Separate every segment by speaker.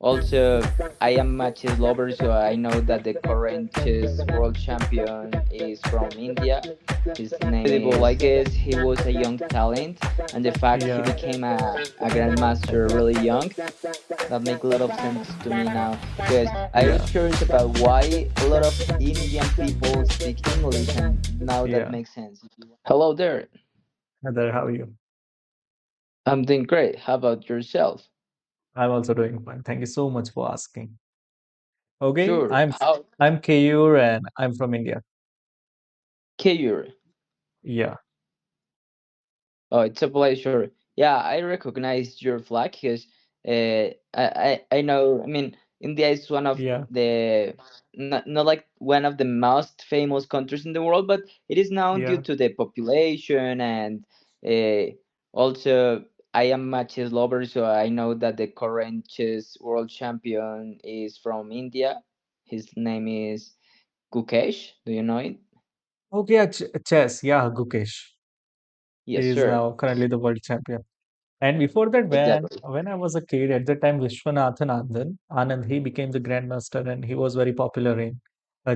Speaker 1: Also, I am a chess lover, so I know that the current chess world champion is from India. His name incredible. I guess he was a young talent, and the fact he
Speaker 2: Yeah,
Speaker 1: became a grandmaster really young, that make a lot of sense to me now. Because I
Speaker 2: yeah,
Speaker 1: was curious about why a lot of Indian people speak English, and now that
Speaker 2: yeah.
Speaker 1: makes sense. Hello there.
Speaker 2: Heather, how are you?
Speaker 1: I'm doing great. How about yourself?
Speaker 2: I'm also doing fine. Thank you so much for asking. Okay,
Speaker 1: Sure. How?
Speaker 2: I'm Keyur and I'm from India.
Speaker 1: Keyur.
Speaker 2: Yeah,
Speaker 1: Oh, it's a pleasure. Yeah, I recognize your flag because I know. I mean, India is one of
Speaker 2: yeah.
Speaker 1: the not like one of the most famous countries in the world, but it is known due
Speaker 2: Yeah.
Speaker 1: to the population and uh, also I am a chess lover, so I know that the current chess world champion is from India. His name is Gukesh. Do you know it?
Speaker 2: Okay, yeah, chess. Yeah, Gukesh.
Speaker 1: Yes,
Speaker 2: He is
Speaker 1: sir.
Speaker 2: now currently the world champion. And before that,
Speaker 1: Exactly.
Speaker 2: when I was a kid, at the time, Anand, he became the grandmaster and he was very popular in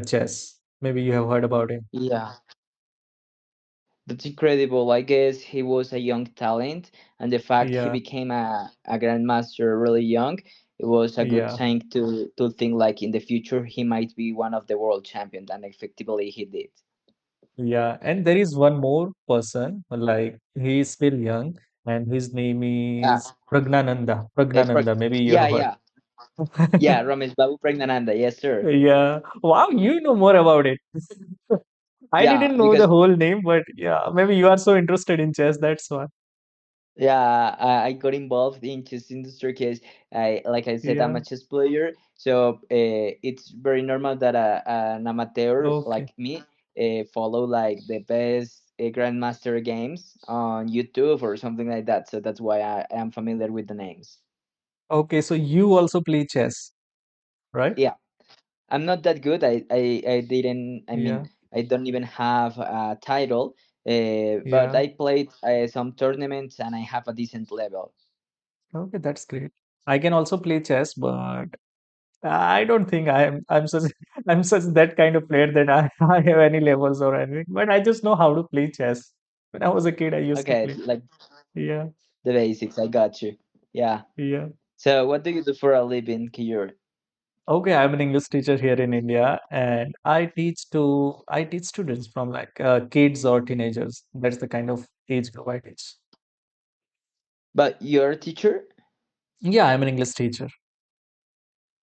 Speaker 2: chess. Maybe you have heard about him.
Speaker 1: Yeah. That's incredible. I guess he was a young talent, and the fact he
Speaker 2: Yeah,
Speaker 1: became a grandmaster really young, it was a good
Speaker 2: yeah,
Speaker 1: sign to think like in the future he might be one of the world champions, and effectively he did.
Speaker 2: yeah. And there is one more person, like he is still young, and his name
Speaker 1: Ah,
Speaker 2: is Praggnanandhaa.
Speaker 1: Prag-
Speaker 2: Praggnanandhaa, maybe you
Speaker 1: yeah,
Speaker 2: have heard.
Speaker 1: yeah, yeah. Ramesh Babu Praggnanandhaa, yes, sir.
Speaker 2: Yeah. Wow, you know more about it. I
Speaker 1: Yeah,
Speaker 2: didn't know the
Speaker 1: because
Speaker 2: whole name, but yeah, maybe you are so interested in chess, that's why.
Speaker 1: yeah, I got involved in chess industry because like I said, I'm
Speaker 2: Yeah.
Speaker 1: a chess player. So it's very normal that an amateur
Speaker 2: Okay.
Speaker 1: like me follow like the best grandmaster games on YouTube or something like that. So that's why I am familiar with the names.
Speaker 2: Okay, so you also play chess, right?
Speaker 1: Yeah, I'm not that good. I didn't. I mean,
Speaker 2: Yeah.
Speaker 1: I don't even have a title. But
Speaker 2: Yeah.
Speaker 1: I played some tournaments and I have a decent level.
Speaker 2: Okay, that's great. I can also play chess, but I don't think I'm such I'm such that kind of player that I have any levels or anything. But I just know how to play chess. When I was a kid, I used to
Speaker 1: Okay,
Speaker 2: play.
Speaker 1: like
Speaker 2: Yeah.
Speaker 1: the basics. I got you. Yeah.
Speaker 2: Yeah.
Speaker 1: So, what do you do for a living, Kiyor?
Speaker 2: Okay, I'm an English teacher here in India, and I teach students from like kids or teenagers. That's the kind of age group I teach.
Speaker 1: But you're a teacher?
Speaker 2: Yeah, I'm an English teacher.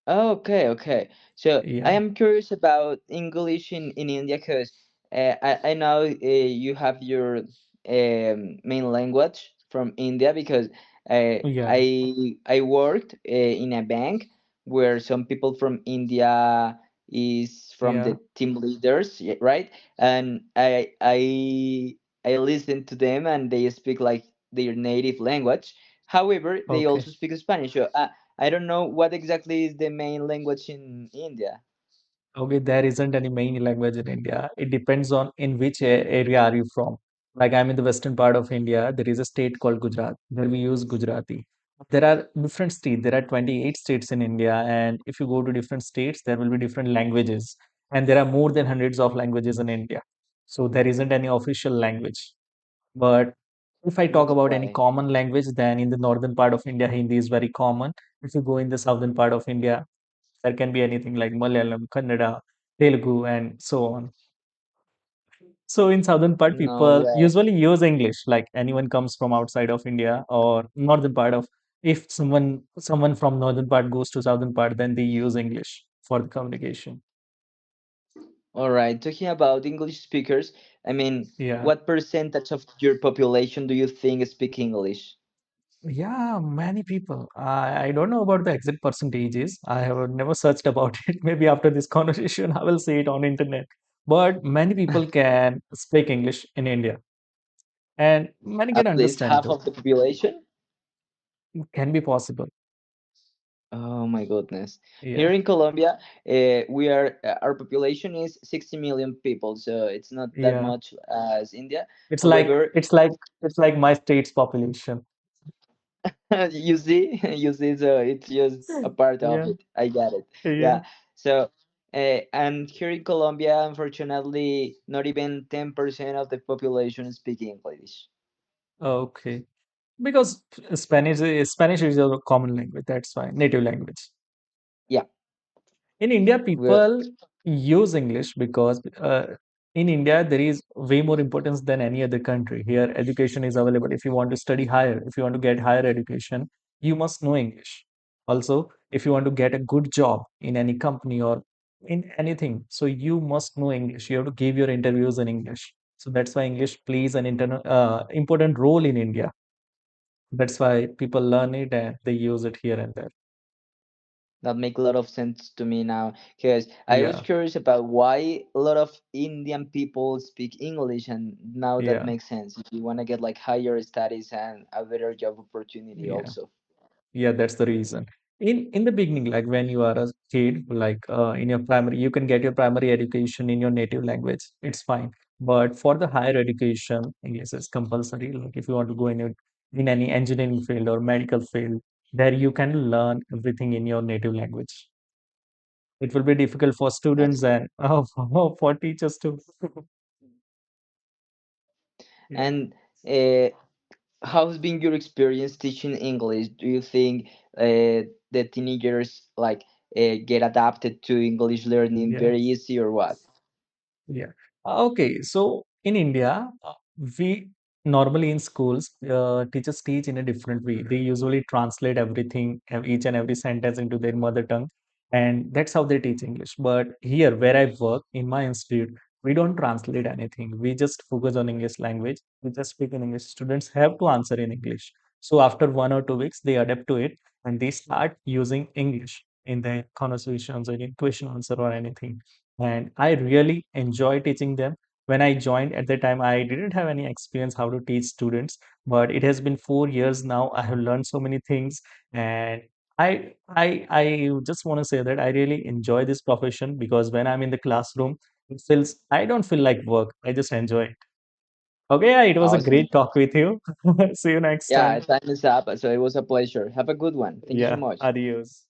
Speaker 1: Oh, okay, okay. So I
Speaker 2: Yeah,
Speaker 1: am curious about English in India because I know you have your main language from India because
Speaker 2: yeah,
Speaker 1: I worked in a bank where some people from India is from
Speaker 2: yeah.
Speaker 1: the team leaders, right? And I listen to them and they speak like their native language. However, they
Speaker 2: Okay.
Speaker 1: also speak Spanish. So I don't know what exactly is the main language in India.
Speaker 2: Okay, there isn't any main language in India. It depends on in which area are you from. Like I'm in the western part of India. There is a state called Gujarat where we use Gujarati. There are different states. There are 28 states in India, and if you go to different states, there will be different languages. And there are more than hundreds of languages in India. So there isn't any official language. But if I talk
Speaker 1: That's
Speaker 2: about any
Speaker 1: why.
Speaker 2: common language, then in the northern part of India, Hindi is very common. If you go in the southern part of India, there can be anything like Malayalam, Kannada, Telugu, and so on. So in southern part,
Speaker 1: No
Speaker 2: people
Speaker 1: way.
Speaker 2: usually use English. Like anyone comes from outside of India or northern part of, if someone from northern part goes to southern part, then they use English for the communication.
Speaker 1: All right. Talking about English speakers, I mean,
Speaker 2: Yeah.
Speaker 1: what percentage of your population do you think speak English?
Speaker 2: Yeah, many people. I don't know about the exact percentages. I have never searched about it. Maybe after this conversation, I will see it on internet. But many people can speak English in India, and many
Speaker 1: At
Speaker 2: can
Speaker 1: least
Speaker 2: understand
Speaker 1: half
Speaker 2: too.
Speaker 1: of the population?
Speaker 2: Can be possible.
Speaker 1: Oh my goodness.
Speaker 2: Yeah,
Speaker 1: Here in Colombia, we are our population is 60 million people, so it's not that
Speaker 2: yeah.
Speaker 1: much as India.
Speaker 2: It's like
Speaker 1: However,
Speaker 2: it's like it's like my state's population.
Speaker 1: You see, you see, so it's just a part of
Speaker 2: Yeah,
Speaker 1: it. I get it.
Speaker 2: yeah.
Speaker 1: Yeah. So, and here in Colombia, unfortunately, not even 10% of the population speak English.
Speaker 2: Okay. Because Spanish is a common language. That's why native language.
Speaker 1: Yeah.
Speaker 2: In India,
Speaker 1: Well,
Speaker 2: people use English because in India there is way more importance than any other country. Here, education is available. If you want to study higher, if you want to get higher education, you must know English. Also, if you want to get a good job in any company or in anything, so you must know English. You have to give your interviews in English. So that's why English plays an important role in India. That's why people learn it and they use it here and there.
Speaker 1: that make a lot of sense to me now, because I was
Speaker 2: Yeah,
Speaker 1: curious about why a lot of Indian people speak English, and now that
Speaker 2: yeah,
Speaker 1: makes sense. If you want to get like higher studies and a better job opportunity,
Speaker 2: yeah.
Speaker 1: also.
Speaker 2: Yeah, that's the reason. In the beginning, like when you are a kid, like in your primary, you can get your primary education in your native language. It's fine. But for the higher education, English is compulsory. Like if you want to go in any engineering field or medical field, there you can learn everything in your native language. It will be difficult for
Speaker 1: That's
Speaker 2: students
Speaker 1: good.
Speaker 2: and for teachers too. Yeah.
Speaker 1: And how's been your experience teaching English? Do you think the teenagers like get adapted to English learning
Speaker 2: Yeah.
Speaker 1: very easy or what?
Speaker 2: Yeah. Okay. So in India, we normally in schools, teachers teach in a different way. They usually translate everything, each and every sentence into their mother tongue, and that's how they teach English. But here, where I work in my institute, we don't translate anything. We just focus on English language. We just speak in English. Students have to answer in English. So after 1 or 2 weeks, they adapt to it and they start using English in their conversations or in question answer or anything, and I really enjoy teaching them. When I joined at the time, I didn't have any experience how to teach students, but it has been 4 years now. I have learned so many things, and I just want to say that I really enjoy this profession because when I'm in the classroom, it feels I don't feel like work. I just enjoy it. Okay, yeah, it was a
Speaker 1: Awesome.
Speaker 2: great talk with you. See you next
Speaker 1: Yeah,
Speaker 2: time.
Speaker 1: time is up, so it was a pleasure. Have a good one. Thank you so
Speaker 2: Yeah,
Speaker 1: much.
Speaker 2: adios.